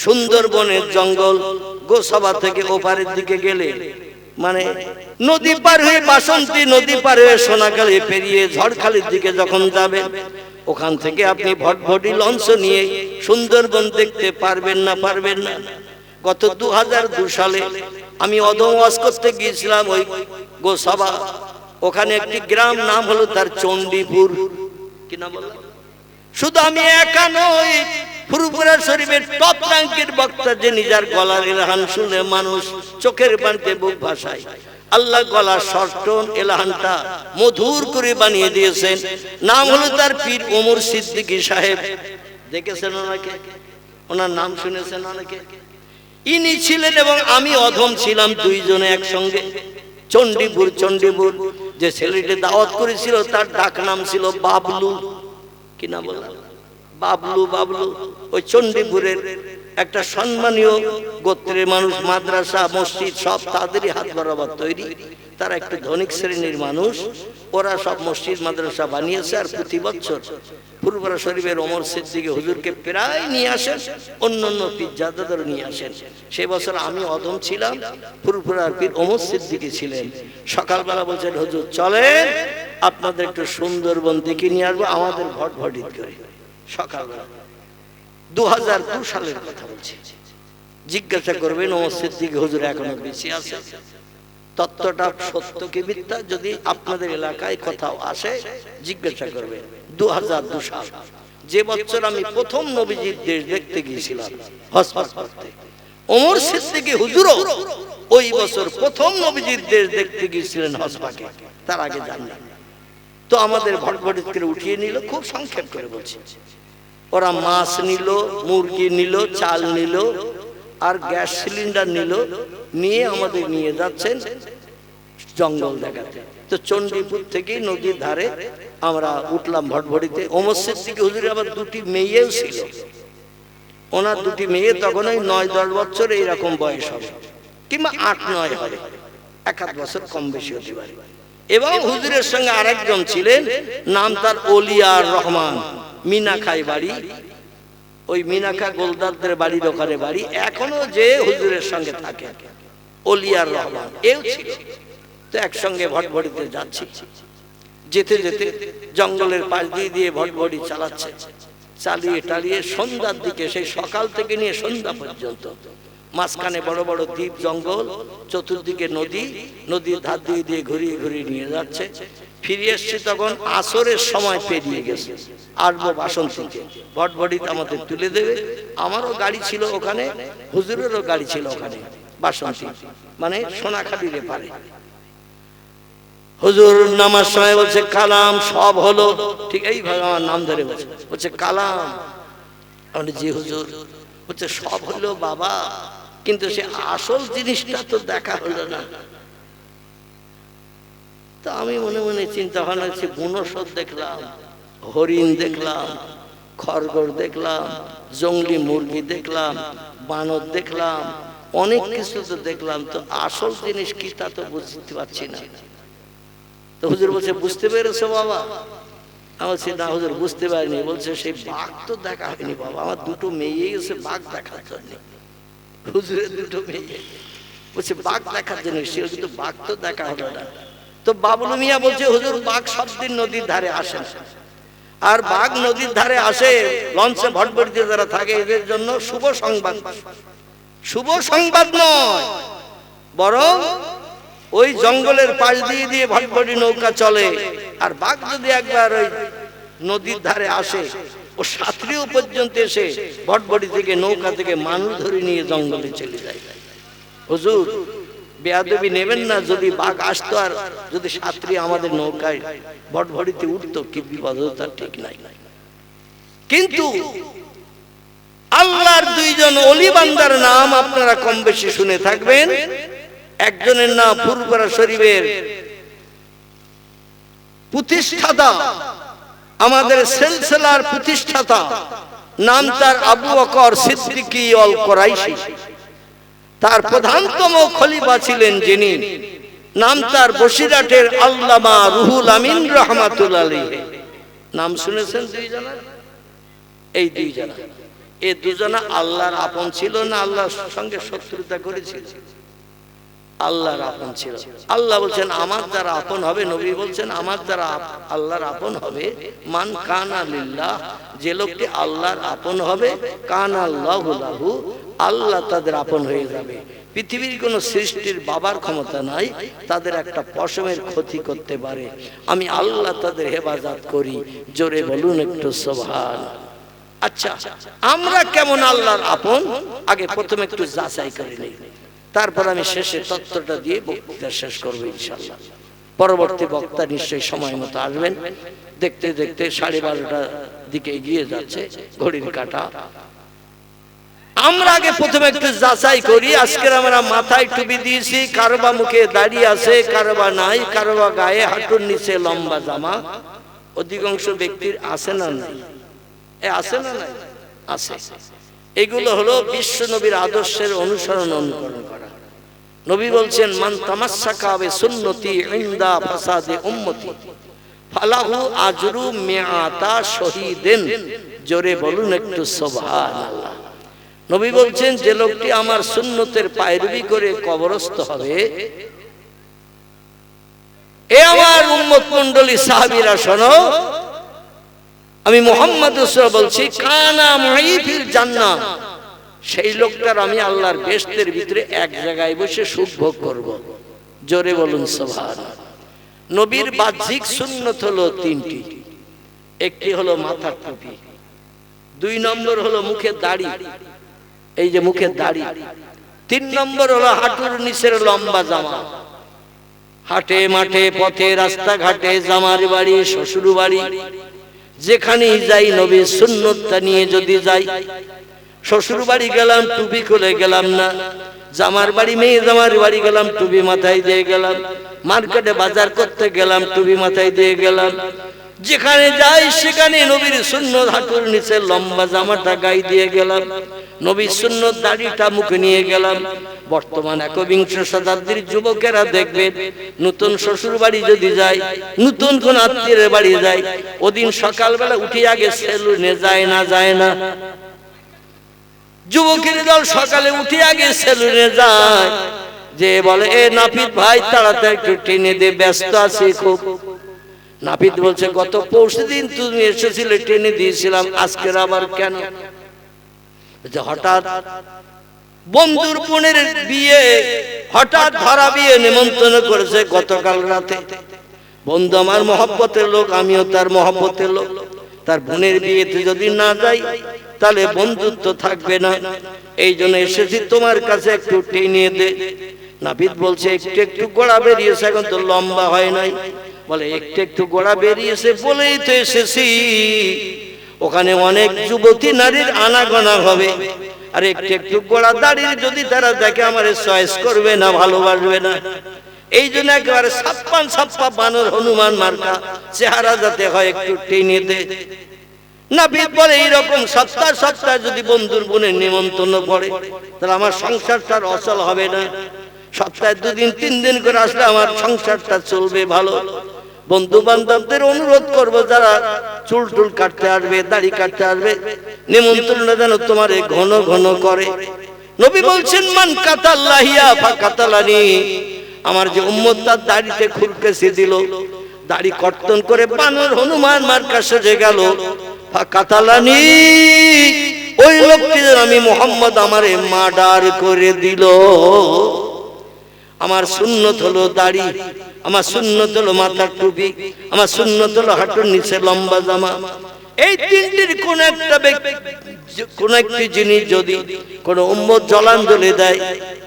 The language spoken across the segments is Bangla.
সুন্দরবনের জঙ্গল, গোসাবা থেকে ওপারের দিকে গেলে মানে নদী পার হয়ে বাসন্তী নদী পার হয়ে সোনাখালী পেরিয়ে ঝড়খালির দিকে যখন যাবেন, ওখান থেকে আপনি ভটভটি লঞ্চ নিয়ে সুন্দরবন দেখতে পারবেন না গত 2002 সালে আমি অদম ওয়াজ করতে গিয়েছিলাম ওই গোসাবা। ওখানে একটি গ্রাম, নাম হলো তার চণ্ডীপুর। কি নাম বললাম? শুধু আমি একা নই, ফুরফুরা শরীফের টপ র্যাঙ্কের বক্তা, যে নিজের গলার এলাহান শুনে মানুষ চোখের পানিতে বুক ভাসায়। আল্লাহ গলার সর্টন এলাহানটা মধুর করে বানিয়ে দিয়েছেন। নাম হলো তার পীর ওমর সিদ্দিকী সাহেব। দেখেছেন ওনাকে? ওনার নাম শুনেছেন অনেকে? ইনি ছিলেন এবং আমি অধম ছিলাম, দুইজনে একসঙ্গে চণ্ডীপুর। যে ছেলেটি দাওয়াত করেছিল তার ডাক নাম ছিল বাবলু। কি নাম বললাম? বাবলু। ওই চণ্ডীপুরের একটা সম্মানীয় গোত্রের মানুষ, মাদ্রাসা মসজিদ সব তাদেরই হাত বরাবর তৈরি। তারা একটু ধনিক শ্রেণীর মানুষ, ওরা সব মসজিদ মাদ্রাসা বানিয়েছে। আর প্রতি বছর ফুরফুরা শরীফের ওমর সিদ্দিকী হুজুরকে প্রায় নিয়ে আসেন, অন্য পীরজাদাদেরও নিয়ে আসেন। সেই বছর আমি অদম ছিলাম, ফুরফুরার পীর ওমর সিদ্দিকী ছিলেন। সকালবেলা বলছেন, হুজুর চলেন আপনাদের একটু সুন্দরবন দেখে নিয়ে আসবো, আমাদের ভটভটিত করে। সকালবেলা 2002 সালের কথা বলছি। জিজ্ঞাসা করবেন ওমর সিদ্দিকী হুজুর এখনো বেঁচে আছে, তত্ত্বটা সত্য কি মিথ্যা যদি আপনাদের এলাকায় কোথাও আসে জিজ্ঞাসা করবেন। 2002 সাল, যে বছর আমি প্রথম নবীজির দেশ দেখতে গিয়েছিলাম হজে, ওমর সিদ্দিকী হুজুরও ওই বছর প্রথম নবীজির দেশ দেখতে গিয়েছিলেন হজে, তার আগে জানলেন। তো আমাদের ভটভটিত করে উঠিয়ে নিল, খুব সংক্ষেপ করে বলছি। ওরা মাছ নিল, মুরগি নিল, চাল নিল, আর গ্যাস সিলিন্ডার নিয়ে আমাদের নিয়ে যাচ্ছেন জঙ্গল দেখাতে। তো চণ্ডীপুর থেকে নদীর ধারে আমরা উঠলাম ভটভটিতে। ওমর সিদ্দিকী হুজুরের আবার দুটি মেয়েও ছিল। ওনার দুটি মেয়ে তখন ওই 9-10 বছর এইরকম বয়স হবে, কিংবা 8-9 হবে, 1-8 বছর কম বেশি হতে পারে। এবং হুজুরের সঙ্গে আরেকজন ছিলেন, নাম তার ওলিয়ার রহমান, মিনাখাই বাড়ি। ওই মিনাখা গোলদারদের বাড়ির ওখানে বাড়ি, এখনো যে হুজুরের সঙ্গে থাকে, ওলিয়ার রহমান এও ছিল। তো একসঙ্গে ভটভটিতে যাচ্ছি, যেতে জঙ্গলের পাশ দিয়ে ভটভটি চালিয়ে টালিয়ে সন্ধ্যার দিকে, সেই সকাল থেকে নিয়ে সন্ধ্যা পর্যন্ত মাঝখানে বড় বড় দ্বীপ জঙ্গল, চতুর্দিকে নদীর ধার দিয়ে ঘুরিয়ে নিয়ে যাচ্ছে। ফিরে এসছি তখন আসরের সময় পেরিয়ে গেছে। আসবো বাসন্তীতে, ভটভটিতে আমাদের তুলে দেবে। আমারও গাড়ি ছিল ওখানে, হুজুরেরও গাড়ি ছিল ওখানে বাসন্তী, মানে সোনাখালীর পারে। হুজুর নামার সময় বলছে কালাম, সব হলো ঠিক এইভাবে আমার নাম ধরে বলছে কালাম। আমি জি হুজুর। বলছে সব হলো বাবা, কিন্তু সে আসল জিনিসটা তো দেখা হলো না। তো আমি মনে মনে চিন্তা ভাবনা করছি, বুনসর দেখলাম, হরিণ দেখলাম, খরগোশ দেখলাম, জঙ্গলি মুরগি দেখলাম, বানর দেখলাম, অনেক কিছু তো দেখলাম, তো আসল জিনিস কি তা তো বুঝতে পারছি না। তো হুজুর বলছে বুঝতে পেরেছো বাবা? আমি বলছি না হুজুর বুঝতে পারিনি। বলছে সেই বাঘ তো দেখা হয়নি বাবা, আমার দুটো মেয়ে এসে বাঘ দেখার জন্য। হুজুরের দুটো মেয়ে বলছে বাঘ দেখার জন্য, সে কিন্তু বাঘ তো দেখা হলো না। তো বাবলু মিয়া বলছে হুজুর বাঘ সব দিন নদীর ধারে আসে না, আর বাঘ নদীর ধারে আসে লঞ্চে ভটভটিতে যারা থাকে এদের জন্য শুভ সংবাদ নয়, বরং ওই জঙ্গলের পাশ দিয়ে ভটভটি নৌকা চলে। আর বাঘ যদি একবার ওই নদীর ধারে আসে, ও সাতরিও পর্যন্ত এসে ভটভটি থেকে নৌকা থেকে মানুষ ধরে নিয়ে জঙ্গলে চলে যায়। হুজুর বেয়াদবি নেবেন না, যদি বাঘ আসতো আর যদি সাতরি আমাদের নৌকায় ভটভটিতে উঠতো, কি বিপদ হতো তার ঠিক নাই। কিন্তু আল্লাহর দুইজন ওলি বান্দার নাম আপনারা কম বেশি শুনে থাকবেন। একজনের নাম ফুরফুরা শরীফের প্রতিষ্ঠাতা, আমাদের সিলসিলার প্রতিষ্ঠাতা, নাম তার আবু বকর সিদ্দিকী আল কুরাইশি। তার প্রধানতম খলিফা ছিলেন যিনি, নাম তার বসিরহাটের আল্লামা রুহুল আমিন রাহমাতুল্লাহ আলাইহি। নাম শুনেছেন দুইজনের? এই দুইজন এ দুজনা আল্লাহর আপন ছিল না আল্লাহর সঙ্গে শত্রুতা করেছিল? আল্লাহর আপন ছিল। আল্লাহ বলছেন আমার দ্বারা আপন হবে, নবী বলছেন আমার দ্বারা আল্লাহর আপন হবে মান কানা লিল্লাহ, যে লোকটি আল্লাহর আপন হবে কানা আল্লাহু লাহু, আল্লাহ তাদের আপন হয়ে যাবে। পৃথিবীর কোন সৃষ্টির বাবার ক্ষমতা নাই তাদের একটা পশমের ক্ষতি করতে পারে, আমি আল্লাহ তাদের হেফাজত করি। জোরে বলুন একটু সুবহান। আচ্ছা, আমরা কেমন আল্লাহর আপন আগে প্রথমে একটু যাচাই করে নেই, তারপর আমি শেষে তত্ত্বটা দিয়ে বক্তৃতা শেষ করবো ইনশাআল্লাহ। পরবর্তী বক্তা নিশ্চয়ই সময় মতো আসবেন। দেখতে দেখতে 12:30টার দিকে এগিয়ে যাচ্ছে ঘড়ির কাঁটা। আমরা আগে প্রথমে একটু যাচাই করি। আজকের আমরা মাথায় টুপি দিয়েছি, কারবা মুখে দাড়ি আছে, কারবা নাই, কারবা গায়ে হাঁটুর নিচে লম্বা জামা। অধিকাংশ ব্যক্তির আছে না নাই? আছে না নাই? আছে। এগুলো হলো বিশ্ব নবীর আদর্শের অনুসরণ অনুকরণ করা। নবী বলছেন মান তামাসসাকা বিসুন্নতি ইনদা ফাসাদি উম্মতি ফালাহু আজরু মিআতা শহীদিন। জোরে বলুন একটু সুবহানাল্লাহ। নবী বলছেন যে লোকটি আমার সুন্নতের পায়রবি করে কবরস্থ হবে, এ আমার উম্মত মণ্ডলী সাহাবীরা শোনো, আমি মুহাম্মদ রাসূল বলছি কানা মাই ফিল জান্নাহ, সেই লোকটার আমি আল্লাহর বেহেশতের ভিতরে এক জায়গায় বসে সুখ ভোগ করব। জোরে বলুন সুবহানাল্লাহ। নবীর বাহ্যিক সুন্নত হলো তিনটি। একটি হলো মাথার টুপি, 2 নম্বর হলো মুখের দাড়ি, এই যে মুখের দাড়ি, 3 নম্বর হলো হাঁটুর নিচের লম্বা জামা। হাটে মাঠে পথে রাস্তাঘাটে, জামার বাড়ি শ্বশুর বাড়ি, যেখানেই যাই নবীর সুন্নতটা নিয়ে যদি যাই। শ্বশুর বাড়ি গেলাম টুপি খুলে গেলাম না, জামার বাড়ি মেয়ে জামার বাড়ি গেলাম টুপি মাথায় দিয়ে গেলাম, মার্কেটে বাজার করতে গেলাম টুপি মাথায় দিয়ে গেলাম। যেখানে যাই সেখানে নবীর সুন্নত হাঁটুর নিচে লম্বা জামাটা গায়ে দিয়ে গেলাম, নবীর সুন্নত দাড়িটা মুখে নিয়ে গেলাম। বর্তমান 21 শতাব্দীর যুবকেরা দেখবেন নতুন শ্বশুর বাড়ি যদি যায়, নতুন কোন আত্মীয়ের বাড়ি যায়, ওদিন সকালবেলা উঠে আগে সেলুনে যায় না? যায় না? যুবকের দল সকালে উঠে আগে সেলুনে যায়, যে বলে এ নাপিত ভাই তাড়াতাড়ি একটু টেনে দে, ব্যস্ত আছি খুব। নাপিত বলছে গত পরশুদিন তুমি এসেছিলে টেনে দিয়েছিলাম, আজকের আবার কেন? হঠাৎ বন্ধুর বোনের বিয়ে, হঠাৎ ধরা বিয়ে নিমন্ত্রণ করেছে গতকাল রাতে। বন্ধু আমার মহব্বতের লোক, আমিও তার মহব্বতের লোক। তার বোনের বিয়েতে যদি না যাই তাহলে বন্ধুত্ব থাকবে না, এই জন্য এসেছি তোমার কাছে একটু টেনে দে। নাপিত বলছে একটু একটু গোড়া বেরিয়েছে, এখন তো লম্বা হয় নাই। বলে একটু একটু গোড়া বেরিয়েছে বলেই তো এসেছি, ওখানে অনেক যুবতী নারীর আনাগোনা হবে, আর একটু একটু গোড়া দাঁড়িয়ে যদি তারা দেখে আমার চয়েস করবে না, ভালোবাসবে না। এই জন্য একেবারে ছাপ্পা বানর হনুমান মার্কা চেহারা যাতে হয়, একটু টেনে দে। নাপিত বলে এইরকম সপ্তাহ সপ্তাহ যদি বন্ধুর বোনের নিমন্ত্রণ পড়ে তাহলে আমার সংসারটার অচল হবে না। সপ্তাহে 2 দিন 3 দিন করে আসলে আমার সংসারটা চলবে ভালো। বন্ধু বান্ধবদের অনুরোধ করব, যারা চুল টুল কাটতে আসবে, দাড়ি কাটতে আসবে, নিমন্ত্রণ যেন তোমার ঘন ঘন করে। নবী বলছেন মান কাতাল্লাহিয়া ফাকাতালানি, আমার যে উম্মত তার দাড়িতে খুরকেছি দিল, দাড়ি কর্তন করে বানর হনুমান মার্কা সেজে গেল, ফাকাতালানি, ওই লোকটি আমি মুহাম্মদ আমারে মার্ডার করে দিল। আমার সুন্নত হলো দাড়ি, আমার সুন্নত হলো মাথার টুপি, আমার সুন্নত হলো হাঁটুর নিচে লম্বা জামা। এই তিনটির কোন একটি জিনিস যদি কোন উম্মত জলাঞ্জলি দেয়,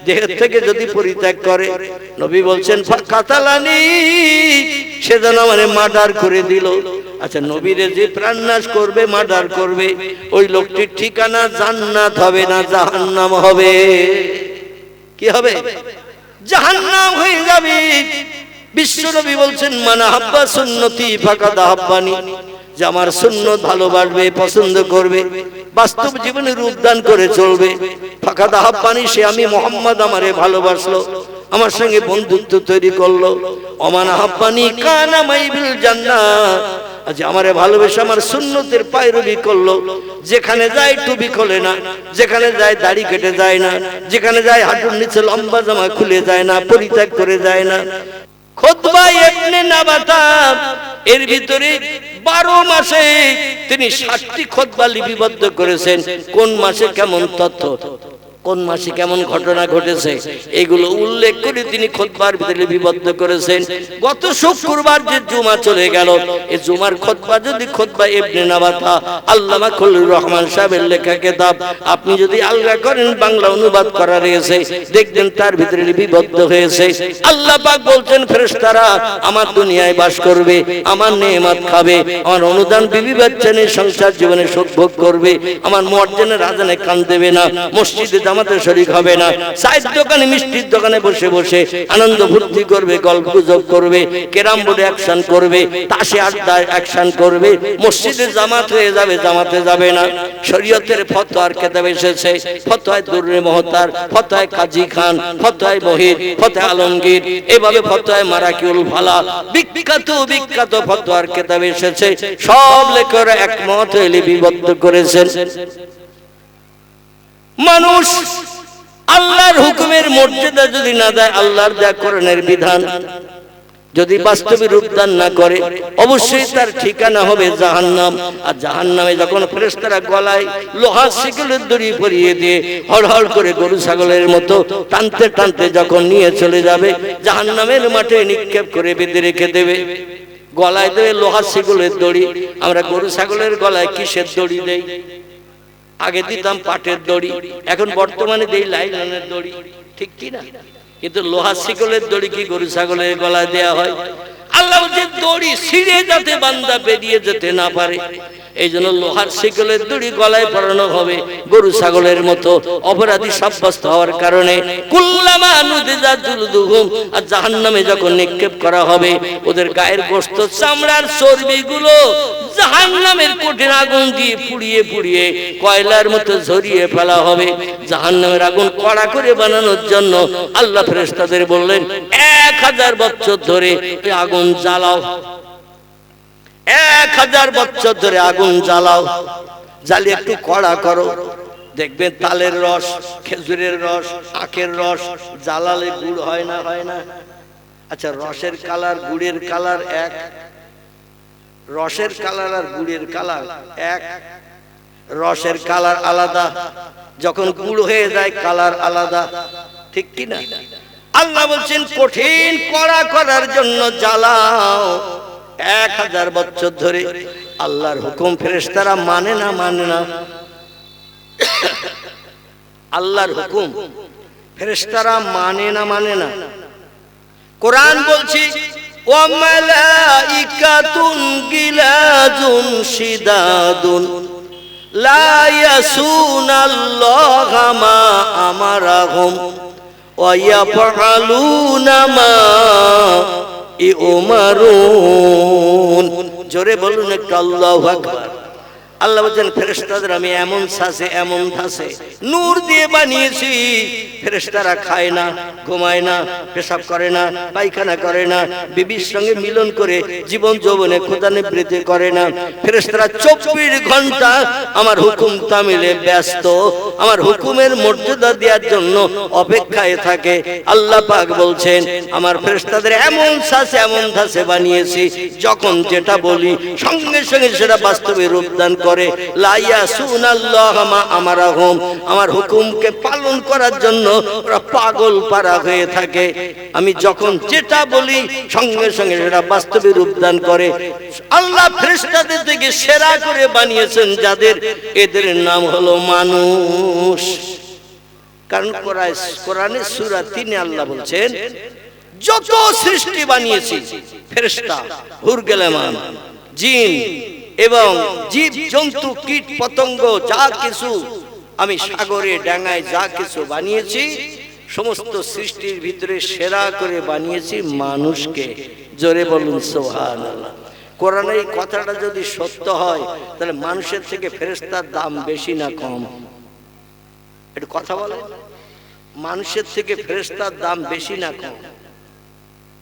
দেহের থেকে যদি পরিত্যাগ করে, নবী বলছেন ফাকাতালানি, সে যেন আমারে মার্ডার করে দিল। আচ্ছা, নবীরে যে প্রাণনাশ করবে, মার্ডার করবে, ওই লোকটির ঠিকানা জান্নাত হবে না জাহান্নাম হবে? কি হবে? জাহান্নাম হয়ে যাবে। বিশ্বনবী বলছেন মান আহাব্বা সুন্নতি ফাকাদ আহাব্বানি, যে আমার সুন্নত ভালোবাসবে, পছন্দ করবে, বাস্তব জীবনে রূপদান করে চলবে, ফাকাদ আহাব্বানি, সে আমি মুহাম্মদ আমারে ভালোবাসলো, আমার সঙ্গে বন্ধুত্ব তৈরি করলো। ওমান আহাব্বানি কানা মাই বিল জান্নাহ, আজ আমারে ভালোবেসে আমার সুন্নতের পায়রবি করলো, যেখানে যায় টুপি খোলে না, যেখানে যায় দাড়ি কেটে যায় না, যেখানে যায় হাঁটুর নিচে লম্বা জামা খুলে যায় না, পরিত্যাগ করে যায় না। খুতবা ইবনে নাবাতা এর ভিতরে 12 মাসে তিনি 60টি খুতবা লিপিবদ্ধ করেছেন। কোন মাসে কেমন তথ্য, কোন মাসে কেমন ঘটনা ঘটেছে এগুলো উল্লেখ করে তিনি খুতবার ভিতরে লিপিবদ্ধ করেছেন। গত শুক্রবার যে জুমা চলে গেল, এই জুমার খুতবা যদি খুতবা ইবনে নাবাতা আল্লামা খলিলুর রহমান সাহেবের লেখা কিতাব আপনি যদি আলগা করেন, বাংলা অনুবাদ করা রয়েছে, দেখবেন তার ভিতরে লিপিবদ্ধ হয়েছে। আল্লাহ পাক বলছেন ফেরেশতারা আমার দুনিয়ায় বাস করবে, আমার নেয়ামত খাবে, আমার অনুদান বিবি বাচ্চা নিয়ে সংসার জীবনে সুখ ভোগ করবে, আমার মুয়াজ্জিনের আযানে কান দেবে না, মসজিদে জামাতে শরীক হবে না, চায়ের দোকানে মিষ্টির দোকানে বসে বসে আনন্দ ফুর্তি করবে, গল্প গুজব করবে, ক্যারাম বোর্ডে অ্যাকশন করবে, তাসে আড্ডায় অ্যাকশন করবে, মসজিদে জামাত হয়ে যাবে, জামাতে যাবে না। শরীয়তের ফতোয়ার কিতাব এসেছে, ফতোয়ায়ে দুররে মুহতার, ফতোয়ায়ে কাজী খান, ফতোয়ায়ে মহির, ফতোয়ায়ে আলমগীর, এভাবে ফতোয়ায়ে মারাকিউল ফালা বিখ্যাত বিখ্যাত ফতোয়ার কিতাব এসেছে। সব লেখকরা একমত হয়ে লিপিবদ্ধ করেছেন। মানুষ আল্লাহর হুকুমের মর্যাদা যদি না দেয়, আল্লাহর যা কোরআনের বিধান যদি বাস্তবে রূপদান না করে, অবশ্যই তার ঠিকানা হবে জাহান্নাম। আর জাহান্নামে যখন ফেরেশতারা গলায় লোহার শিকলের দড়ি পরিয়ে দিয়ে হড়হড় করে গরু ছাগলের মতো টানতে টানতে যখন নিয়ে চলে যাবে, জাহান্নামের মাঠে নিক্ষেপ করে বেঁধে রেখে দেবে। গলায় দেবে লোহার শিকলের দড়ি। আমরা গরু ছাগলের গলায় কিসের দড়ি দেই? আগে দিতাম পাটের দড়ি, এখন বর্তমানে দেই লাইলনের দড়ি, ঠিক কি না? কিন্তু লোহার শিকলের দড়ি কি গরু ছাগলের গলায় দেয়া হয়? আল্লাহ যে দড়ি ছিঁড়ে যাতে বান্দা বেরিয়ে যেতে না পারে, এই জন্য লোহার শিকলের দড়ি গলায় পরানো হবে। গরু ছাগলের মতো অপরাধী সাব্যস্ত হওয়ার কারণে কুল্লামা নুদিজাত জুলুদুহুম, আর জাহান্নামে যখন নিক্ষেপ করা হবে, ওদের গায়ের গোশত চামড়ার চর্বিগুলো জাহান্নামের কঠিন আগুন দিয়ে পুড়িয়ে পুড়িয়ে কয়লার মতো ঝরিয়ে ফেলা হবে। জাহান্নামের আগুন কড়া করে বানানোর জন্য আল্লাহ ফেরেশতাদের বললেন 1000 বছর ধরে আগুন জ্বালাও, 1000 বছর ধরে আগুন জ্বালাও, জ্বালিয়ে একটু কড়া করো, দেখবেন তালের রস, খেজুরের রস, আখের রস জ্বালালে গুড় হয় না? হয় না? আচ্ছা, রসের কালার গুড়ের কালার এক? রসের কালার আর গুড়ের কালার এক? রসের কালার আলাদা, যখন গুড় হয়ে যায় কালার আলাদা, ঠিক কি না? আল্লাহ বলছেন কঠিন কড়া করার জন্য জ্বালাও 1000 বছর ধরে। আল্লাহর হুকুম ফেরেশতারা মানে না? মানে না? আল্লাহর হুকুম ফেরেশতারা মানে না? মানে না? কোরআন বলছি ওয়া মালাইকাতুন গিলাজুন শিদাদুন লা ইয়াসুনাল্লাহা মা আমারাহুম ওয়া ইয়াফআলুনা মা ইউমারুন। জোরে বলুন একটু আল্লাহু আকবার। আল্লাহ বলেন ফেরেশতাদের আমি এমন সাজে এমন ধাসে নূর দিয়ে বানিয়েছি, ফেরেশতারা খায় না, ঘুমায় না, পেশাব করে না, পায়খানা করে না, বিবির সঙ্গে মিলন করে জীবন যৌবনে খোদা নিবৃত্তি করে না। ফেরেশতারা 24 ঘন্টা আমার হুকুম তামিলে ব্যস্ত, আমার হুকুমের মর্যাদা দেওয়ার জন্য অপেক্ষায় থাকে। আল্লাহ পাক বলছেন আমার ফেরেশতাদের এমন সাজে এমন ধাসে বানিয়েছি, যখন যেটা বলি সঙ্গে সঙ্গে সেটা বাস্তবে রূপদান করে। লা ইয়াসুনাল্লাহা মা আমারাহুম, আমার হুকুমকে পালন করার জন্য ওরা পাগল পারা হয়ে থাকে। আমি যখন যেটা বলি সঙ্গে সঙ্গে সেটা বাস্তবে রূপদান করে। আল্লাহ ফেরেশতাদের থেকে সেরা করে বানিয়েছেন যাদের, এদের নাম হলো মানুষ। কারণ কোরআনে সূরা 3 আল্লাহ বলছেন যত সৃষ্টি বানিয়েছি, ফেরেশতা, হুর গেলেমান, জিন এবং জীব জন্তু কীট পতঙ্গ যা কিছু আমি সাগরে ডাঙায় যা কিছু বানিয়েছি, সমস্ত সৃষ্টির ভিতরে সেরা করে বানিয়েছি মানুষকে। জোরে বলুন সুবহানাল্লাহ। কোরআনের এই কথাটা যদি সত্য হয়, তাহলে মানুষের থেকে ফেরেশতার দাম বেশি না কম? একটু কথা বলে। মানুষের থেকে ফেরেশতার দাম বেশি না কম?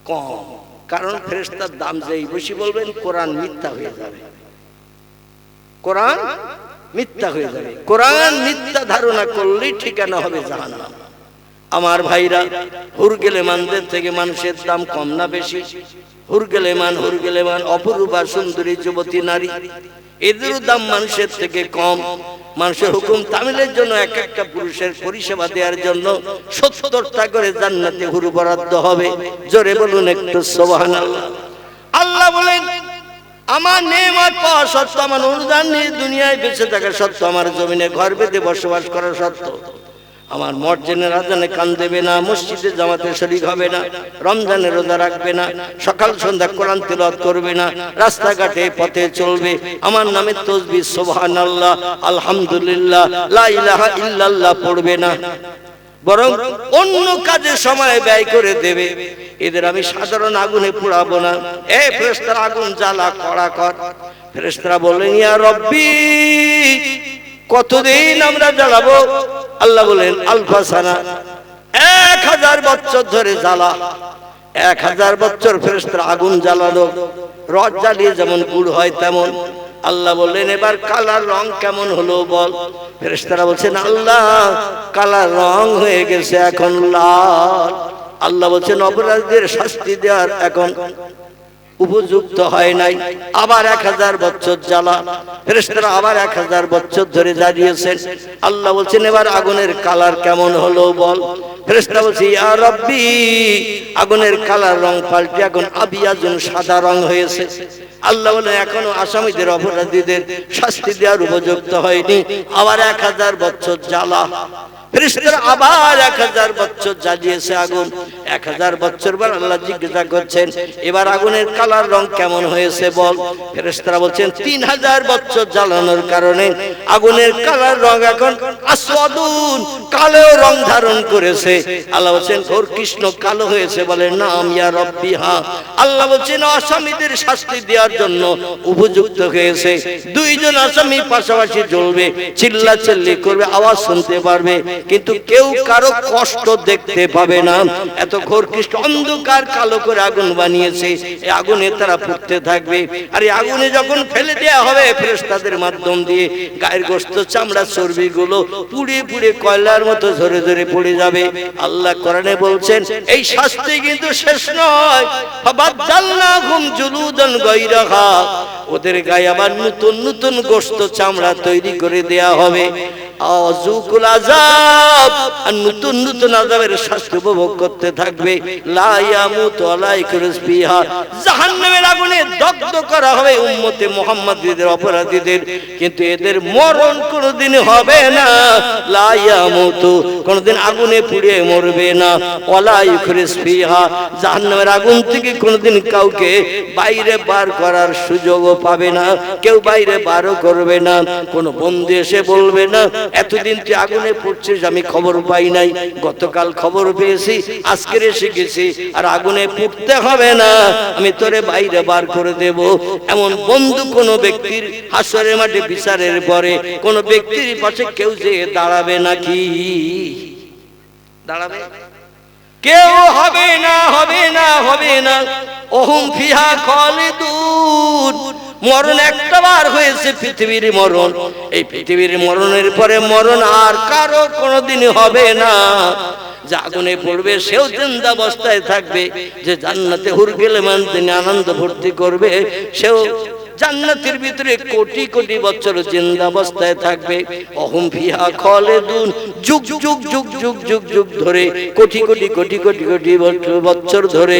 কম। কারণ ফেরেশতার দাম যেই বেশি বলবেন কোরআন মিথ্যা হয়ে যাবে, কোরআন মিথ্যা হয়ে যাবে। কোরআন মিথ্যা ধারণা করলেই ঠিকানা হবে জাহান্নাম। আমার ভাইরা, হুরগেলেমানদের থেকে মানুষের দাম কম না বেশি? হুরগেলেমান অপরূপা সুন্দরী যুবতী নারী, এদেরও দাম মানুষের থেকে কম। মানুষের হুকুম তামিলের জন্য এক একটা পুরুষের পরিষেবা দেওয়ার জন্য 70টা করে জান্নাতে হুর বরাদ্দ হবে। জোরে বলুন একটু সুবহানাল্লাহ। আল্লাহ বলেন, আমার নেয়ামত পাওয়া সত্ত্বেও, আমার অনুদান নিয়ে দুনিয়ায় বেঁচে থাকা সত্ত্বেও, আমার জমিনে ঘর বেঁধে বসবাস করা সত্ত্বেও আমার মসজিদের আজানে কান দেবে না, মসজিদে জামাতে শরীক হবে না, রমজানের রোজা রাখবে না, সকাল সন্ধ্যা কোরআন তিলাওয়াত করবে না, রাস্তাঘাটে পথে চলবে, আমার নামে তাসবিহ সুবহানাল্লাহ আলহামদুলিল্লাহ লা ইলাহা ইল্লাল্লাহ পড়বে না, বরং অন্য কাজে সময় ব্যয় করে দেবে, এদের আমি সাধারণ আগুনে পোড়াবো না। এ ফেরেশতারা আগুন জ্বালা কড়া কর। ফেরেশতারা বললেন, ইয়া রব্বি, কতদিন আমরা জ্বালাবো? আল্লাহ বলেন, আলফা সানা, 1000 বছর ধরে জ্বালা। 1000 বছর ফেরেশতারা আগুন জ্বালালো, রড জ্বালিয়ে যেমন গুড় হয় তেমন। আল্লাহ বললেন, এবার কালার রং কেমন হলো বল? ফেরেশতারা বলছেন, আল্লাহ কালার রং হয়ে গেছে এখন লাল। আল্লাহ বলছেন, অপরাধীদের শাস্তি দেওয়ার এখন উপযুক্ত হয় নাই। আবার 1000 বছর জ্বালা। ফেরেশতারা আবার 1000 বছর ধরে জ্বালিয়েছেন। আল্লাহ বলছেন, এবার আগুনের কালার কেমন হলো বল? ফেরেশতারা বলছে, ইয়া রব্বি, আগুনের কালার রং পাল্টে এখন আবিয়াজুন, সাদা রং হয়েছে। আল্লাহ বলেন, এখনো আসামিদের অপরাধীদের শাস্তি দেওয়ার উপযুক্ত হয়নি। আবার 1000 বছর জ্বালা। ফেরেশতারা আবার 1000 বছর জ্বালিয়েছে আগুন। 1000 বছর পর আল্লাহ জিজ্ঞাসা করছেন, এবার আগুনের কালার রং কেমন হয়েছে বল? ফেরেশতারা বলছেন, 3000 বছর জ্বালানোর কারণে আগুনের কালার রং এখন আসওয়াদুন, কালো রং ধারণ করেছে। আল্লাহ বলছেন, ঘোর কৃষ্ণ কালো হয়েছে। বলেন, নাম ইয়া রব্বি, হ্যাঁ। আল্লাহ বলছেন, আসামিদের শাস্তি দেওয়ার জন্য উপযুক্ত হয়েছে। দুইজন আসামি পাশাপাশি জ্বলবে, চিল্লাচিল্লি করবে, আওয়াজ শুনতে পারবে, কিন্তু কেউ কারো কষ্ট দেখতে পাবে না। এত ঘোর কৃষ্ণ অন্ধকার কালো করে আগুন বানিয়েছে। এই আগুনে তারা পুড়তে থাকবে। আর এই আগুনে যখন ফেলে দেওয়া হবে ফেরেশতাদের মাধ্যম দিয়ে, গায়ের গোশত, চামড়া, চর্বি গুলো পুড়ে পুড়ে কয়লার মতো ঝরে ঝরে পড়ে যাবে। আল্লাহ কোরআনে বলছেন, এই শাস্তি কিন্তু শেষ নয়। ফাবাদদালনাহুম জুলুদান গায়রাহা, ওদের গায়ে আবার নতুন নতুন গোশত, চামড়া তৈরি করে দেয়া হবে। আযুকুল আযাব, আর নতুন নতুন আযাবের শাস্তি উপভোগ করতে থাকবে। লা ইয়ামুতু ওয়া ইয়াখরুজ ফিহা, জাহান্নামের আগুনে দগ্ধ করা হবে উম্মতে মুহাম্মাদীদের, অপরাধীদের, কিন্তু এদের মরণ কোনদিন হবে না। লা ইয়ামুতু, কোনদিন আগুনে পুড়ে মরবে না। ওয়া ইয়াখরুজ ফিহা, জাহান্নামের আগুন থেকে কোনদিন কাউকে বাইরে বার করার সুযোগও পাবে না। কেউ বাইরে বারও করবে না। কোন বন্দী এসে বলবে না, এতদিন তুই আগুনে পড়ছিস, আমি খবর পাই নাই, গতকাল খবর পেয়েছি, আজকের এসে গেছি, আর আগুনে পুড়তে হবে না, আমি তোরে বাইরে বার করে দেব। এমন বন্ধু কোন ব্যক্তির হাসরের মাঠে বিচারের পরে কোন ব্যক্তির পাশে কেউ যে দাঁড়াবে নাকি? দাঁড়াবে? কেউ হবে না, হবে না, হবে না। ওহুম ফিহা খালিদুন, মরণ একটা বার হয়েছে, পৃথিবীর মরণ। এই পৃথিবীর মরণের পরে মরণ আর কারো কোনোদিন হবে না। যে আগুনে পড়বে সেও জিন্দাবস্থায় থাকবে, যে জান্নাতে হুরগেলেমান তিনি আনন্দ ভর্তি করবে সেও জান্নাতের ভিতরে কোটি কোটি বছর জিন্দাবস্থায় থাকবে। অহুম ফিহা খালিদুন, যুগ যুগ যুগ যুগ যুগ যুগ ধরে, কোটি কোটি কোটি কোটি কোটি বছর ধরে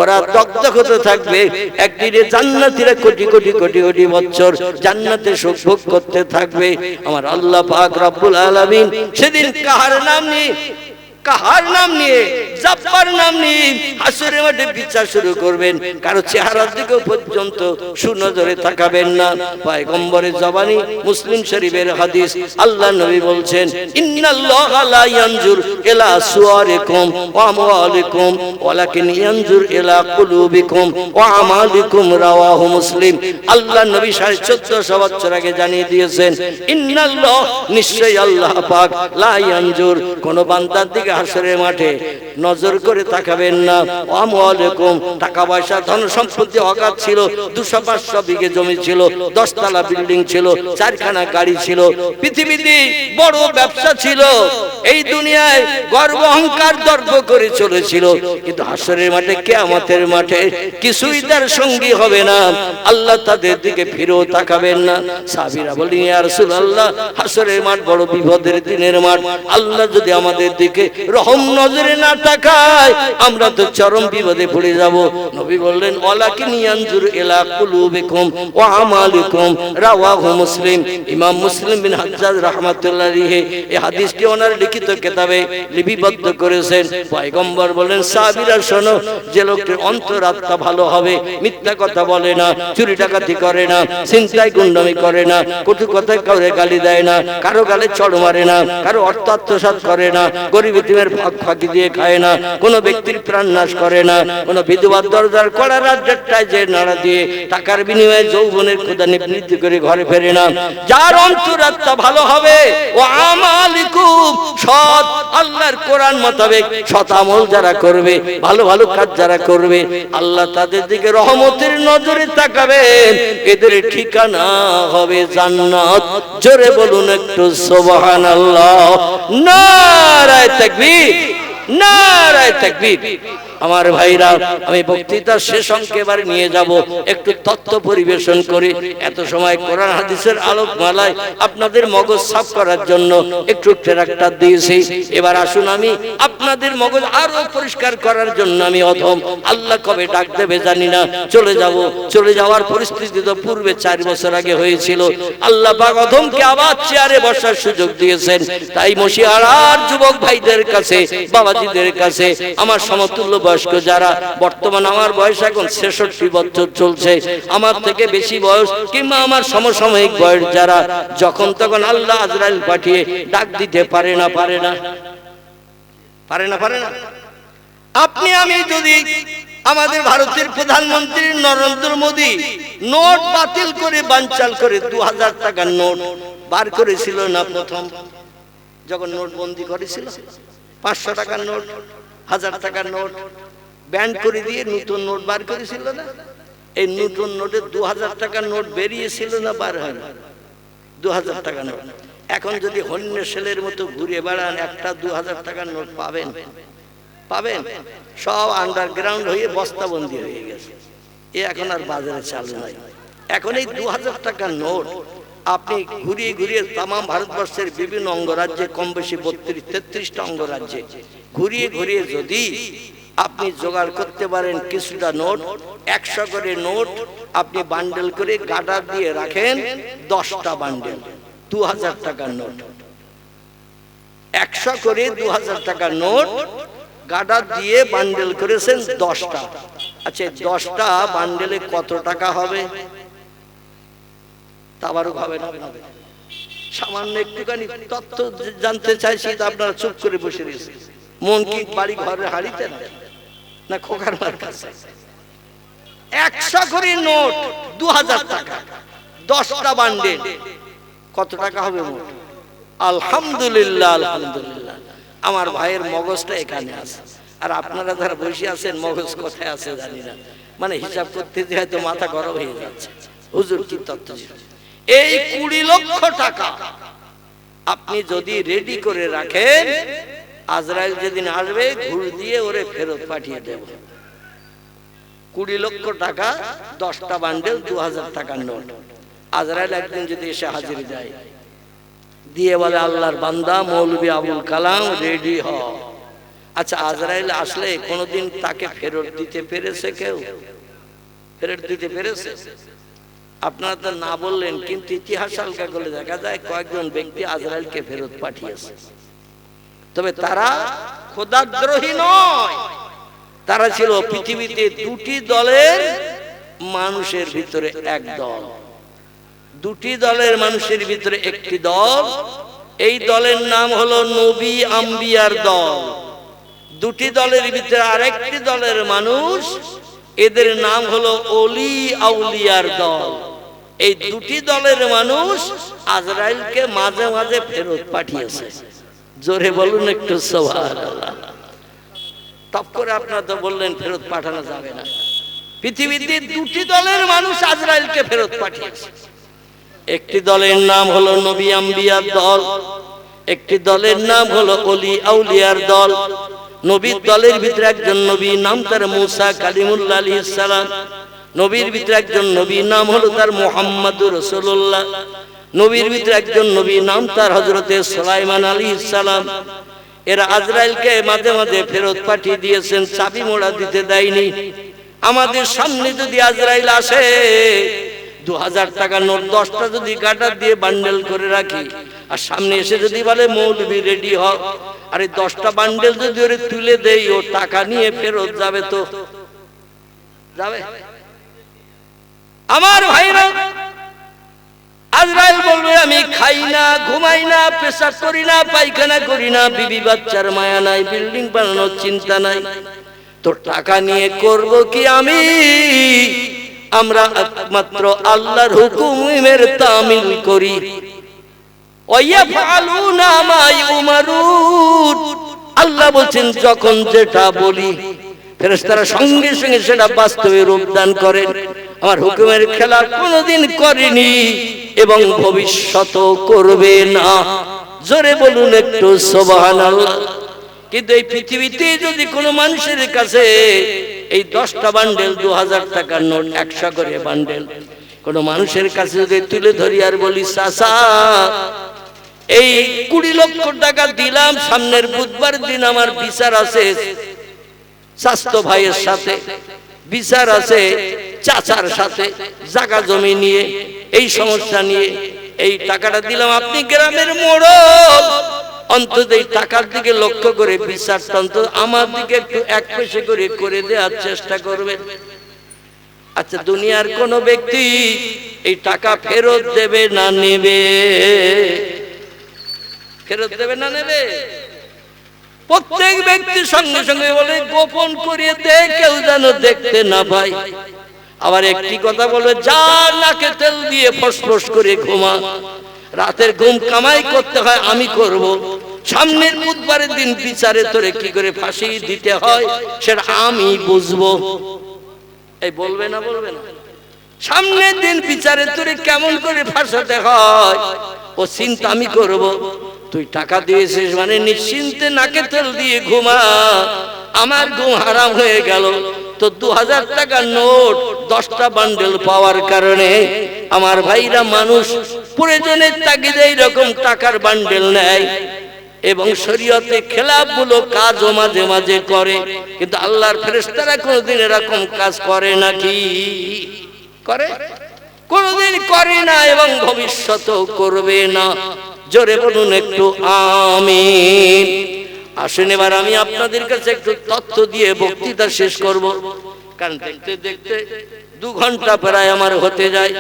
ওরা দগ্ধ হতে থাকবে। একদিনে জান্নাতীরা কোটি কোটি কোটি কোটি বছর জান্নাতে সুখ ভোগ করতে থাকবে। আমার আল্লাহ পাক রব্বুল আলামিন সেদিন কাহার নাম নিয়ে, কাহার নাম নিয়ে, জাব্বার নাম নিয়ে হাসরের মাঠে বিচার শুরু করবেন। কারো চেহারার দিকে পর্যন্ত সুনজরে তাকাবেন না। পয়গম্বরের জবানি, মুসলিম শরীফের হাদিস, আল্লাহ নবী বলছেন, ইন্নাল্লাহা লা ইয়ানজুর ইলা সুওয়ারিকুম ওয়া আমওয়ালিকুম ওয়ালাকিন ইয়ানজুর ইলা কুলুবিকুম ওয়া আমালিকুম, রাওয়াহু মুসলিম। আল্লাহ নবী 1450 বছর আগে জানিয়ে দিয়েছেন, ইন্নাল্লাহ, নিশ্চয়ই আল্লাহ পাক, লা ইয়ানজুর, কোন বান্দার দিকে হাসরের মাঠে নজর করে তাকাবেন না। আমওয়ালাকুম, টাকা পয়সা ধন সম্পত্তি অগাধ ছিল, 200-500 বিঘে জমি ছিল, 10 তলা বিল্ডিং ছিল, 4খানা গাড়ি ছিল, পৃথিবীতে বড় ব্যবসা ছিল, এই দুনিয়ায় গর্ব অহংকার দর্প করে চলেছিল, কিন্তু হাসরের মাঠে কিয়ামতের মাঠে কিছুই তার সঙ্গী হবে না। আল্লাহ তাদের দিকে ফিরেও তাকাবেন না। সাহাবীরা বলেন, ইয়া রাসূলুল্লাহ, হাসরের মাঠ বড় বিপদের দিনের মাঠ, আল্লাহ যদি আমাদের দিকে রহম নজরে না তাকায় আমরা তো চরম বিপদে পড়ে যাব। নবী বললেন, ওয়ালাকিন ইয়ানজুরু ইলা কুলুবিকুম ওয়া আমালিকুম, রাওয়াহু মুসলিম। ইমাম মুসলিম বিন হাজ্জাজ রাহমাতুল্লাহ আলাইহি এই হাদিসটি ওনার লিখিত কিতাবে লিপিবদ্ধ করেছেন। পয়গম্বর বলেন, সাহাবীরা শোনো, যে লোকের অন্তরাত্মা ভালো হবে, মিথ্যা কথা বলে না, চুরি ডাকাতি করে না, ছিনতাই গুন্ডামি করে না, কটু কথায় কাউরে গালি দেয় না, কারো গালে চড় মারে না, কারো অর্থ আত্মসাৎ করে না, গরিব এতিমের ফাঁকি দিয়ে খায় না, কোনো ব্যক্তির প্রাণ নাশ করে না, কোনো বিধবার দরজার কড়া রাজ্যটায় যে নাড়া দিয়ে টাকার বিনিময়ে যৌবনের ক্ষুধা নিবৃত্তি করে ঘরে ফেরে না, যার অন্তরাত্মা ভালো হবে, ও আমালিকুম, সৎ আল্লাহর কোরআন মোতাবেক সৎ আমল যারা করবে, ভালো ভালো কাজ যারা করবে, আল্লাহ তাদের দিকে রহমতের নজরে তাকাবেন, এদের ঠিকানা হবে জান্নাত। জোরে বলুন একটু সুবহানাল্লাহ। নারায়ে তাকবীর, নারায়ে তাকবীর। আমার ভাইরা, আমি বক্তৃতার শেষ অঙ্কে এবারে নিয়ে যাব, একটু তত্ত্ব পরিবেশন করে। এত সময় কোরআন হাদিসের আলোকমালায় আপনাদের মগজ সাফ করার জন্য একটু ট্রাক্টর দিয়েছি। এবার আসুন, আমি আপনাদের মগজ আরো পরিষ্কার করার জন্য আমি অধম, আল্লাহ কবে ডাক দেবে জানি না, চলে যাব। চলে যাওয়ার পরিস্থিতি তো পূর্বে 4 বছর আগে হয়েছিল। আল্লাহ পাক অধমকে আবার চেয়ারে বসার সুযোগ দিয়েছেন। তাই মশিহারার যুবক ভাইদের কাছে, বাবাজিদের কাছে, আমার সমতুল্য বয়স্ক যারা, বর্তমান আমার বয়স এখন 66 বছর চলছে, আমার থেকে বেশি বয়স কিংবা আমার সমসাময়িক বয়স যারা, যখন তখন আল্লাহ আজরাইল পাঠিয়ে ডাক দিতে পারে না, পারে না, পারে না, পারে না। আপনি আমি যদি আমাদের ভারতের প্রধানমন্ত্রী নরেন্দ্র মোদী নোট বাতিল করে, বানচাল করে 2000 টাকার নোট বার করেছিল না, প্রথম যখন নোট বন্দি করেছিল, 500 টাকার নোট, 1000 টাকার নোট ব্যান করে দিয়ে নতুন নোট বার করেছিল না? এই নতুন নোটে 2000 টাকার নোট বেরিয়েছিল না, বার হয় না, 2000 টাকার নোট। এখন যদি হন্য ছেলের মতো ঘুরে বেড়ান, একটা 2000 টাকার নোট পাবেন, পাবেন? সব আন্ডারগ্রাউন্ড হয়ে বস্তাবন্দি হয়ে গেছে, এ এখন আর বাজারে চালু নাই। এখন এই 2000 টাকার নোট আপনি ঘুরিয়ে ঘুরিয়ে তাম ভারতবর্ষের বিভিন্ন অঙ্গরাজ্যে, কম বেশি 32-33টা অঙ্গরাজ্যে ঘুরিয়ে ঘুরিয়ে যদি আপনি জোগাড় করতে পারেন কিছুটা নোট, 100 করে নোট আপনি বান্ডেল করে গাডা দিয়ে রাখেন, 10টা বান্ডেল, 2000 টাকার নোট, 100 করে 2000 টাকার নোট গাডা দিয়ে বান্ডেল করেছেন 10টা। আচ্ছা, 10টা বান্ডেলে কত টাকা হবে? তাবারুক হবে না? সামান্য একটুখানি তথ্য জানতে চাইছি, তো আপনারা চুপ করে বসে রয়েছে। মন কি বাড়ি ঘরে হারিতে না খোকার মার কাছে? 100 করে নোট 2000 টাকা, 10টা বান্ডেল, কত টাকা হবে মোট? আলহামদুলিল্লাহ, আলহামদুলিল্লাহ। আমার ভাইয়ের মগজটা এখানে আছে, আর আপনারা যারা বসে আছেন মগজ কোথায় আছে জানি না, মানে হিসাব করতে যে হয়তো মাথা গরম হয়ে যাচ্ছে। হুজুর কি তথ্য ছিল? এই 20 লক্ষ টাকা আপনি যদি রেডি করে রাখেন, আজরাইল যেদিন আসবে ঘুষ দিয়ে ওরে ফেরত পাঠিয়ে দেব। 20 লক্ষ টাকা, 10টা বান্ডেল, 2000 টাকার নোট। আজরাইল একদিন যদি এসে হাজির যায়, দিয়ে বলে, আল্লাহর বান্দা মৌলভী আবুল কালাম রেডি হ। আচ্ছা, আজরাইল আসলে কোনদিন তাকে ফেরত দিতে পেরেছে কেউ? ফেরত দিতে পেরেছে? আপনারা তো না বললেন, কিন্তু ইতিহাস হালকা করে দেখা যায় কয়েকজন ব্যক্তি আজরাইলকে ফেরত পাঠিয়েছে। তবে তারা খোদাদ্রোহী নয়, তারা ছিল পৃথিবীতে 2টি দলের মানুষের ভিতরে এক দল। 2টি দলের মানুষের ভিতরে একটি দল, এই দলের নাম হলো নবী আম্বিয়ার দল। 2টি দলের ভিতরে আরেকটি দলের মানুষ, এদের নাম হলো ওলি আউলিয়ার দল। এই 2টি দলের মানুষ আজরাইলকে মাঝে মাঝে ফেরত পাঠিয়েছে। জোরে বলুন একটু সুবহানাল্লাহ। তপ করে আপনারা তো বললেন ফেরত পাঠানো যাবে না। পৃথিবীতে দুটি দলের মানুষ আজরাইলকে ফেরত পাঠিয়েছে। একটি দলের নাম হলো নবী আম্বিয়ার দল, একটি দলের নাম হলো ওলি আউলিয়ার দল। নবীর দলের ভিতরে একজন নবী, নাম তার মুসা কালিমুল্লাহ আলাইহিস সালাম। নবীর ভিতরে একজন নবী, নাম হলো তার মুহাম্মাদুর রাসূলুল্লাহ। নবীর ভিতরে একজন নবী, নাম তার হযরতে সুলাইমান আলাইহিস সালাম। এরা আজরাইলকে মাঝে মাঝে ফেরত পাঠিয়ে দিয়েছেন, চাবি মোড়া দিতে দেয়নি। আমাদের সামনে যদি আজরাইল আসে, 2000 টাকার নোট 10টা যদি গাটা দিয়ে বান্ডেল করে রাখি, আর সামনে এসে যদি বলে মৌলবি রেডি হ, আরে 10টা বান্ডেল যদি ওরে তুলে দেই, ও টাকা নিয়ে ফেরত যাবে তো যাবে? আমার ভাইরা, আজরাইল বলবে আমি খাই না, ঘুমাই না, পেশাব করি না, পায়খানা করি না, বিবি বাচ্চার মায়া নাই, বিল্ডিং বানানোর চিন্তা নাই, তো টাকা নিয়ে করব কি আমি? আমরা একমাত্র আল্লাহর হুকুমের তামিল করি। ওয়ায়াফআলুনা মা ইউমারুন, আল্লাহ বলেন যখন যেটা বলি ফেরেশতারা সঙ্গে সঙ্গে সেটা বাস্তবে রূপ দান করেন। আমার হুকুমের খেলাফ কোনোদিন করেনি এবং ভবিষ্যতেও করবে না। জোরে বলুন একটু সুবহানাল্লাহ। কিন্তু এই পৃথিবীতে যদি কোনো মানুষের কাছে এই 10টা বান্ডেল 2000 টাকার নোট 100 করে বান্ডেল কোনো মানুষের কাছে যদি তুলে ধরি আর বলি, চাচা এই 20 লক্ষ টাকা দিলাম, সামনের বুধবার দিন আমার বিচার আছে স্বাস্থ্য ভাইয়ের সাথে, বিচার আছে চাচার সাথে, জায়গা জমি নিয়ে, এই সমস্যা নিয়ে, এই টাকাটা দিলাম, আপনি গ্রামের মোড়ল, অন্তত এই টাকার দিকে লক্ষ্য করে বিচারটা অন্তত আমার দিকে একটু 1 পয়সা করে দেওয়ার চেষ্টা করবেন। আচ্ছা, দুনিয়ার কোন ব্যক্তি এই টাকা ফেরত দেবে না নেবে? ফেরত দেবে না নেবে? প্রত্যেক ব্যক্তির সঙ্গে সঙ্গে বলে গোপন করিয়ে দে, কেউ যেন দেখতে না পায়। আবার একটি কথা বলবে, যা নাকে তেল দিয়ে ফসফস করে ঘুমা, রাতের ঘুম কামাই করতে হয় আমি করব, সামনের বুধবারের দিন বিচারে তোরে কি করে ফাঁসি দিতে হয় সেটা আমি বুঝবো। এই বলবে না? বলবে না? সামনের দিন বিচারে তোরে কেমন করে ফাঁসাতে হয় ও চিন্তা আমি করব। তুই টাকা দিয়েছিস মানে নিশ্চিন্তে নাকে তেল দিয়ে ঘুমা, আমার ঘুম হারাম হয়ে গেল। তো 2000 টাকার নোট 10টা বান্ডেল পাওয়ার কারণে আমার ভাইরা মানুষ প্রয়োজনের তাগিদে এইরকম টাকার বান্ডেল নেয় এবং শরীয়তে খেলাফমূলক কাজও মাঝে মাঝে করে। কিন্তু আল্লাহর ফেরেশতারা কোনোদিন এরকম কাজ করে নাকি? করে? কোনোদিন করে না এবং ভবিষ্যতেও করবে না। জোরে বলুন একটু আমিন। আসুন এবার আমি আপনাদের কাছে একটু তথ্য দিয়ে বক্তৃতা শেষ করব, কারণ দেখতে দেখতে 2 ঘন্টা প্রায় আমার হতে যায়।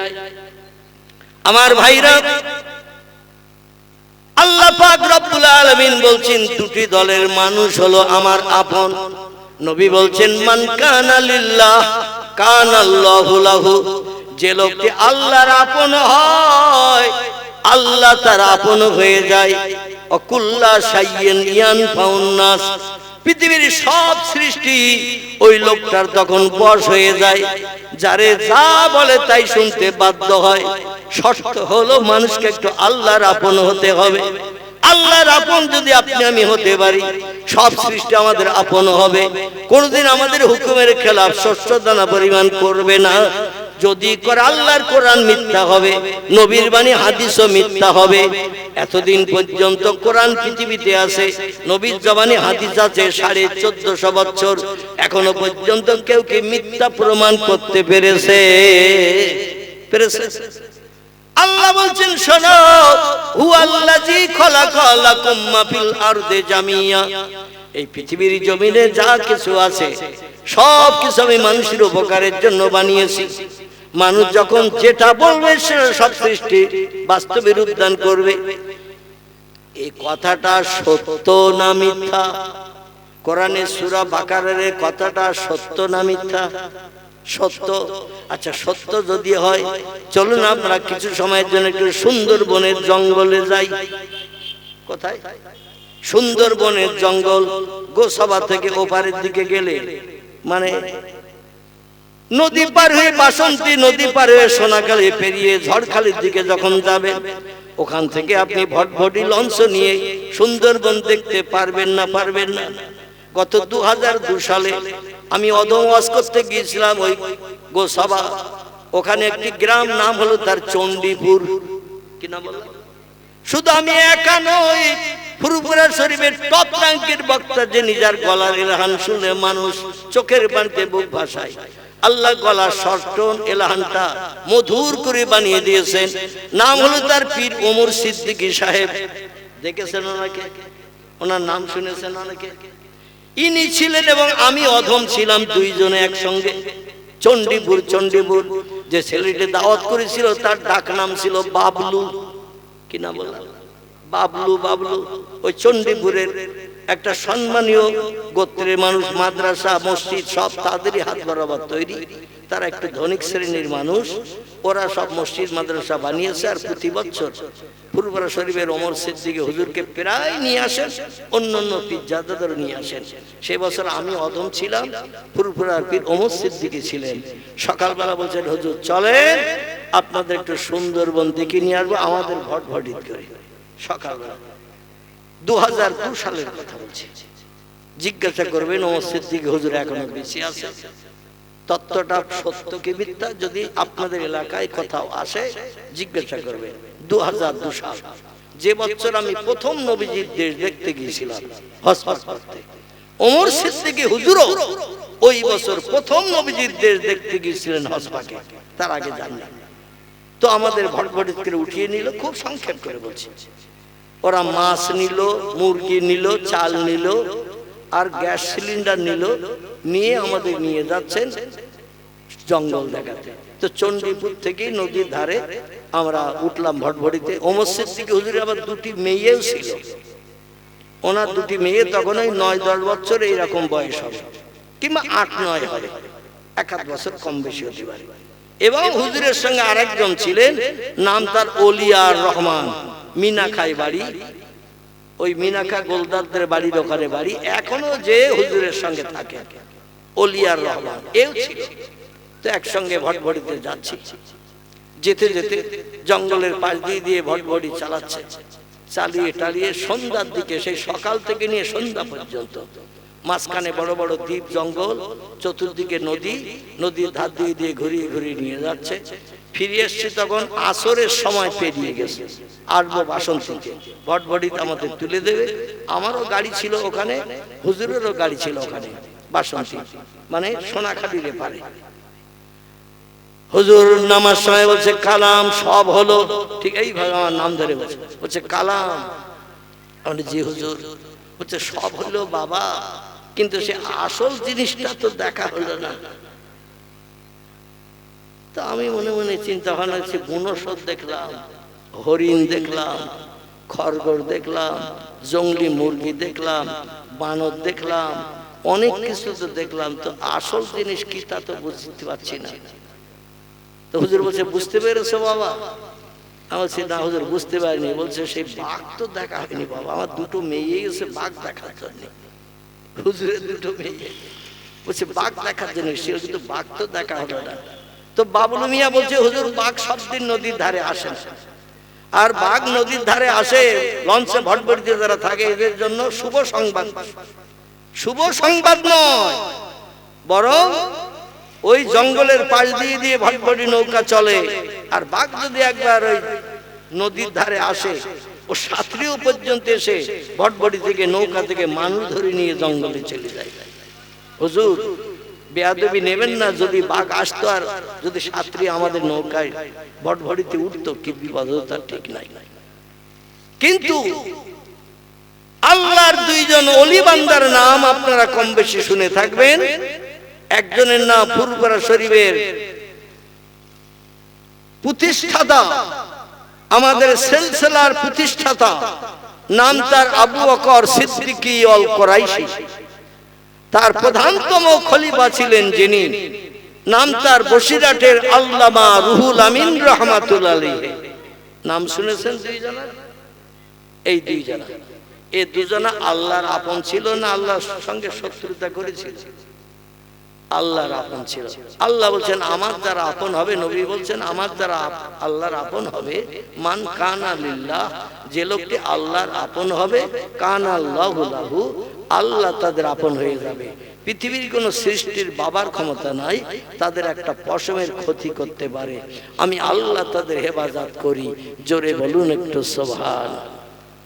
আমার ভাইরা, আল্লাহ পাক রব্বুল আলামিন বলছেন দুটি দলের মানুষ হলো আমার আপন। নবী বলছেন মান কানা লিল্লাহ কানাল্লাহু লাহু, যে লোকটি আল্লাহর আপন হয় আল্লাহ তার আপন হয়ে যায়। অকুল্লা শাইইন ইয়ানফাউন নাস, পৃথিবীর সব সৃষ্টি ওই লোকটার তখন বশ হয়ে যায়, যারে যা বলে তাই শুনতে বাধ্য হয়। শর্ত হলো মানুষকে একটু আল্লাহর আপন হতে হবে। আল্লাহর আপন যদি আপনি আমি হতে পারি, সব সৃষ্টি আমাদের আপন হবে। কোনদিন আমাদের হুকুমের খেলাফ শস্য দানা পরিমাণ করবে না। যদি করে আল্লাহর কোরআন মিথ্যা হবে, নবীর বাণী হাদিসও মিথ্যা হবে। এতদিন পর্যন্ত কোরআন পৃথিবীতে আছে, নবীর জবানি হাদিস আছে 1450 বছর, এখনো পর্যন্ত কেউ কি মিথ্যা প্রমাণ করতে পেরেছে? আল্লাহ বলছেন শোনো, হুয়াল্লাযী খালাকা লাকুম মা ফিল আরদি জামিয়া, এই পৃথিবীর জমিনে যা কিছু আছে সব কিছু আমি মানুষের উপকারের জন্য বানিয়েছি। মানুষ যখন যেটা বলবে সেটা সব সৃষ্টি বাস্তবে রূপদান করবে। এই কথাটা সত্য না মিথ্যা? কোরআনের সূরা বাকারার কথাটা সত্য না মিথ্যা? সত্য। আচ্ছা, সত্য যদি হয় চলুন আমরা কিছু সময়ের জন্য একটু সুন্দরবনের জঙ্গলে যাই। কোথায়? সুন্দরবনের জঙ্গল, গোসভা থেকে ওপারের দিকে গেলে মানে নদী পার হয়ে বাসন্তী নদী পার হয়ে সোনাখালী পেরিয়ে ঝড়খালির দিকে যখন যাবেন, ওখান থেকে আপনি ভটভটি লঞ্চ নিয়ে সুন্দরবন দেখতে পারবেন না পারবেন না। গত 2002 সালে আমি অদম ওয়াজ করতে গিয়েছিলাম ওই গোসভা। ওখানে একটি গ্রাম নাম হলো তার চণ্ডীপুর। কি নাম বললাম? শুধু আমি একা নই, ফুরফুরা শরীফের টপ র্যাঙ্কের বক্তা যে নিজের গলার এলাহান শুনে মানুষ চোখের পানিতে বুক ভাসায়। আল্লাহ গলার সর্টন এলাহানটা মধুর করে বানিয়ে দিয়েছেন। নাম হলো তার পীর ওমর সিদ্দিকী সাহেব। দেখেছেন ওনাকে? ওনার নাম শুনেছেন অনেকে? ইনি ছিলেন এবং আমি অধম ছিলাম, দুইজনে একসঙ্গে চণ্ডীপুর। চণ্ডীপুর যে ছেলেটি দাওয়াত করেছিল তার ডাক নাম ছিল বাবলু। কি নাম বললাম? বাবলু। বাবলু ওই চণ্ডীপুরের একটা সম্মানীয় গোত্রের মানুষ, মাদ্রাসা মসজিদ সব তাদেরই হাত বরাবর তৈরি। তারা একটু ধনিক শ্রেণীর মানুষ, ওরা সব মসজিদ মাদ্রাসা বানিয়েছে। আর প্রতি বছর ফুরফুরা শরীফের ওমর সিদ্দিকী হুজুরকে প্রায় নিয়ে আসেন, অন্য অন্য পীরজাদাদের নিয়ে আসেন। সেই বছর আমি অদম ছিলাম, ফুরফুরার পীর ওমর সিদ্দিকী ছিলেন। সকালবেলা বলছেন, হুজুর চলেন আপনাদের একটু সুন্দরবন দেখে নিয়ে আসবো, আমাদের ভটভটিত করে। সকালবেলা 2002 সালের কথা বলছি। জিজ্ঞাসা করবেন ওমর সিদ্দিকী হুজুর এখনো বেঁচে আছে, তত্ত্বটা সত্য কি মিথ্যা যদি আপনাদের এলাকায় কোথাও আসে জিজ্ঞাসা করবেন। 2002 সাল, যে বছর আমি প্রথম নবীজির দেশ দেখতে গিয়েছিলাম হজ করতে, ওমর সিদ্দিকী হুজুরও ওই বছর প্রথম নবীজির দেশ দেখতে গিয়েছিলেন হজ পাকে, তার আগে জানলেন। তো আমাদের ভটভটিত করে উঠিয়ে নিল, খুব সংক্ষেপ করে বলছি। ওরা মাছ নিল, মুরগি নিল, চাল নিল, আর গ্যাস সিলিন্ডার নিল, নিয়ে আমাদের নিয়ে যাচ্ছেন জঙ্গল দেখাতে। তো চণ্ডীপুর থেকে নদীর ধারে আমরা উঠলাম ভটভটিতে। ওমর সিদ্দিকী হুজুরের আবার দুটি মেয়েও ছিল। ওনার দুটি মেয়ে তখন ওই 9-10 বছর এইরকম বয়স হবে, কিংবা 8-9 হবে, 1-8 বছর কম বেশি হতে পারে। এবং হুজুরের সঙ্গে আরেকজন ছিলেন, নাম তার ওলিয়ার রহমান, মিনাখাই বাড়ি। ওই মিনাখা গোলদারদের বাড়ির ওখানে বাড়ি, এখনো যে হুজুরের সঙ্গে থাকে ওলিয়ার রহমান এও ছিল। তো একসঙ্গে ভটভটিতে যাচ্ছি, যেতে যেতে জঙ্গলের পাশ দিয়ে ভটভটি চালাচ্ছে। চালিয়ে টালিয়ে সন্ধ্যার দিকে, সেই সকাল থেকে নিয়ে সন্ধ্যা পর্যন্ত মাঝখানে বড় বড় দ্বীপ জঙ্গল, চতুর্দিকে নদী, নদীর ধার দিয়ে ঘুরিয়ে ঘুরিয়ে নিয়ে যাচ্ছে। ফিরে এসছি তখন আসরের সময় পেরিয়ে গেছে। আসবো বাসন্তীতে, ভটভটিতে আমাদের তুলে দেবে। আমারও গাড়ি ছিল ওখানে, হুজুরেরও গাড়ি ছিল ওখানে বাসন্তী, মানে সোনাখালীর পারে। হুজুর নামার সময় বলছে কালাম সব হলো, ঠিক এইভাবে আমার নাম ধরে বলছে কালাম। আমি জি হুজুর। বলছে সব হলো বাবা, কিন্তু সে আসল জিনিসটা তো দেখা হলো না। তো আমি মনে মনে চিন্তা ভাবনা করছি, বুনসর দেখলাম, হরিণ দেখলাম, খরগোশ দেখলাম, জঙ্গলি মুরগি দেখলাম, বানর দেখলাম, অনেক কিছু তো দেখলাম, তো আসল জিনিস কি তা তো বুঝতে পারছি না। তো হুজুর বলছে বুঝতে পেরেছো বাবা? আমি বলছি না হুজুর বুঝতে পারিনি। বলছে সেই বাঘ তো দেখা হয়নি বাবা, আমার দুটো মেয়ে এসে বাঘ দেখার জন্য। হুজুরের দুটো মেয়ে বলছে বাঘ দেখার জন্য, সে কিন্তু বাঘ তো দেখা হলো না। তো বাবলু মিয়া বলছে হুজুর বাঘ সব দিন নদীর ধারে আসে না, আর বাঘ নদীর ধারে আসে লঞ্চে ভটভটিতে যারা থাকে এদের জন্য শুভ সংবাদ। শুভ সংবাদ নয়, বরং ওই জঙ্গলের পাশ দিয়ে ভটভটি নৌকা চলে, আর বাঘ যদি একবার ওই নদীর ধারে আসে, ও সাতরিও পর্যন্ত এসে ভটভটি থেকে নৌকা থেকে মানুষ ধরে নিয়ে জঙ্গলে চলে যায়। হুজুর বেয়াদবি নেবেন না, যদি বাঘ আসতো আর যদি সাতরি আমাদের নৌকায় ভটভটিতে উঠতো কি বিপদ হতো তার ঠিক নাই। কিন্তু আল্লাহর দুইজন ওলি বান্দার নাম আপনারা কম বেশি শুনে থাকবেন। একজনের নাম ফুরফুরা শরীফের প্রতিষ্ঠাতা, আমাদের সিলসিলার প্রতিষ্ঠাতা, নাম তার আবু বকর সিদ্দিকী আল কুরাইশি। তার প্রধানতম খলিফা ছিলেন যিনি, নাম তার বসিরহাটের আল্লামা রুহুল আমিন রাহমাতুল্লাহ আলাইহি। নাম শুনেছেন দুইজনের? এই দুইজনা এ দুজনা আল্লাহর আপন ছিল না আল্লাহর সঙ্গে শত্রুতা করেছিল? আল্লাহর আপন ছিল। আল্লাহ বলছেন আমার দ্বারা আপন হবে, নবী বলছেন আমার দ্বারা আল্লাহর আপন হবে মান কানা লিল্লাহ, যে লোকটি আল্লাহর আপন হবে কানা আল্লাহু লাহু, আল্লাহ তাদের আপন হয়ে যাবে। পৃথিবীর কোন সৃষ্টির বাবার ক্ষমতা নাই তাদের একটা পশমের ক্ষতি করতে পারে, আমি আল্লাহ তাদের হেফাজত করি। জোরে বলুন একটু সুবহান।